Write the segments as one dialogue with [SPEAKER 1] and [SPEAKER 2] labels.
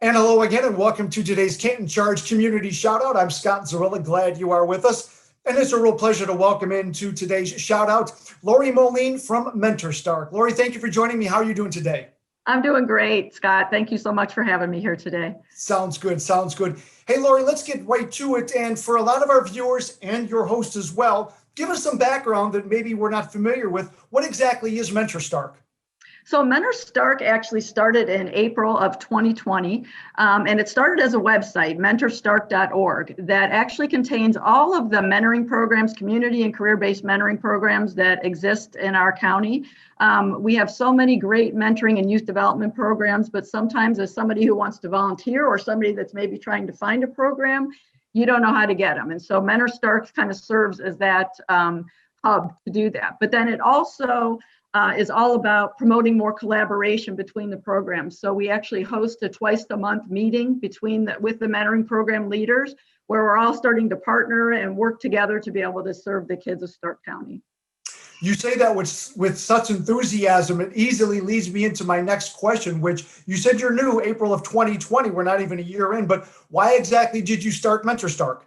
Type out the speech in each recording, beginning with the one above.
[SPEAKER 1] And hello again, and welcome to today's Canton Charge Community Shoutout. I'm Scott Zarilla. Glad you are with us. And it's a real pleasure to welcome into today's shout out Lori Moline from MENTORSTARK. Lori, thank you for joining me. How are you doing today?
[SPEAKER 2] I'm doing great, Scott. Thank you so much for having me here today.
[SPEAKER 1] Sounds good. Sounds good. Hey, Lori, let's get right to it. And for a lot of our viewers and your host as well, give us some background that maybe we're not familiar with. What exactly is MENTORSTARK?
[SPEAKER 2] So MENTORSTARK actually started in April of 2020, and it started as a website, mentorstark.org, that actually contains all of the mentoring programs, community and career-based mentoring programs that exist in our county. We have so many great mentoring and youth development programs, but sometimes as somebody who wants to volunteer or somebody that's maybe trying to find a program, you don't know how to get them. And so MENTORSTARK kind of serves as that hub to do that. But then it also is all about promoting more collaboration between the programs. So we actually host a twice a month meeting with the mentoring program leaders, where we're all starting to partner and work together to be able to serve the kids of Stark County.
[SPEAKER 1] You say that with such enthusiasm, it easily leads me into my next question, which you said you're new, April of 2020. We're not even a year in, but why exactly did you start MENTORSTARK?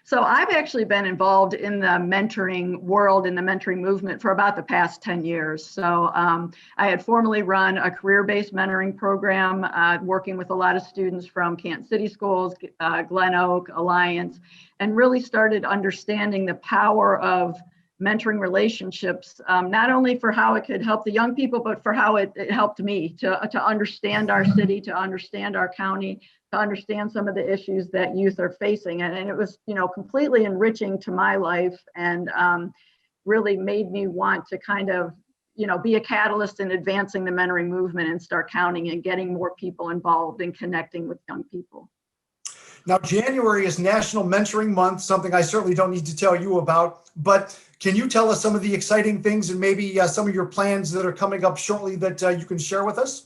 [SPEAKER 2] So I've actually been involved in the mentoring world, in the mentoring movement for about the past 10 years. So I had formerly run a career-based mentoring program, working with a lot of students from Canton City Schools, Glen Oak, Alliance, and really started understanding the power of mentoring relationships, not only for how it could help the young people, but for how it helped me to understand our city, to understand our county, to understand some of the issues that youth are facing. And it was, completely enriching to my life, and really made me want to kind of, be a catalyst in advancing the mentoring movement in Stark County and getting more people involved in connecting with young people.
[SPEAKER 1] Now, January is National Mentoring Month, something I certainly don't need to tell you about, but can you tell us some of the exciting things and maybe some of your plans that are coming up shortly that you can share with us?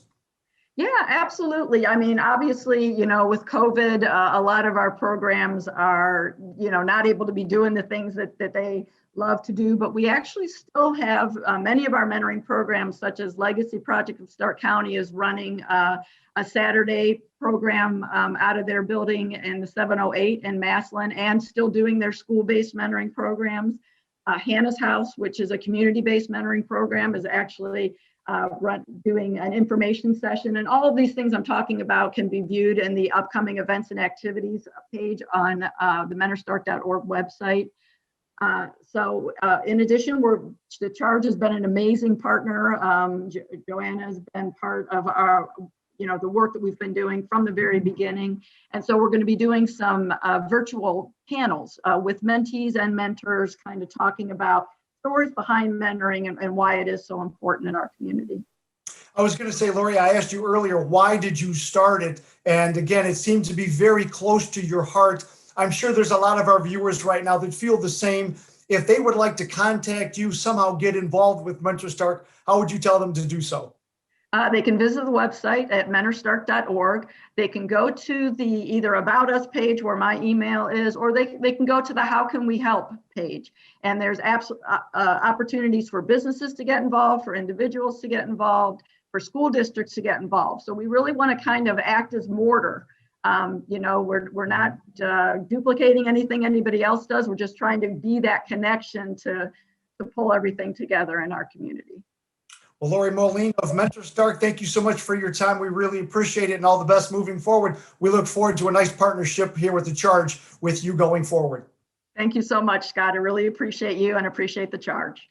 [SPEAKER 2] Yeah, absolutely. I mean, obviously, with COVID, a lot of our programs are, not able to be doing the things that they love to do, but we actually still have many of our mentoring programs, such as Legacy Project of Stark County is running a Saturday program out of their building in the 708 in Massillon, and still doing their school-based mentoring programs. Hannah's House, which is a community-based mentoring program, is actually doing an information session. And all of these things I'm talking about can be viewed in the upcoming events and activities page on the mentorstark.org website. So in addition, the Charge has been an amazing partner. Joanna has been part of our, the work that we've been doing from the very beginning. And so we're going to be doing some virtual panels with mentees and mentors, kind of talking about stories behind mentoring and why it is so important in our community.
[SPEAKER 1] I was going to say, Lori, I asked you earlier, why did you start it? And again, it seems to be very close to your heart. I'm sure there's a lot of our viewers right now that feel the same. If they would like to contact you, somehow get involved with MENTORSTARK, how would you tell them to do so?
[SPEAKER 2] They can visit the website at mentorstark.org. They can go to the either About Us page where my email is, or they can go to the How Can We Help page. And there's opportunities for businesses to get involved, for individuals to get involved, for school districts to get involved. So we really want to kind of act as mortar. We're not duplicating anything anybody else does. We're just trying to be that connection to pull everything together in our community.
[SPEAKER 1] Well, Lori Moline of MENTORSTARK, thank you so much for your time. We really appreciate it, and all the best moving forward. We look forward to a nice partnership here with the Charge with you going forward.
[SPEAKER 2] Thank you so much, Scott. I really appreciate you and appreciate the Charge.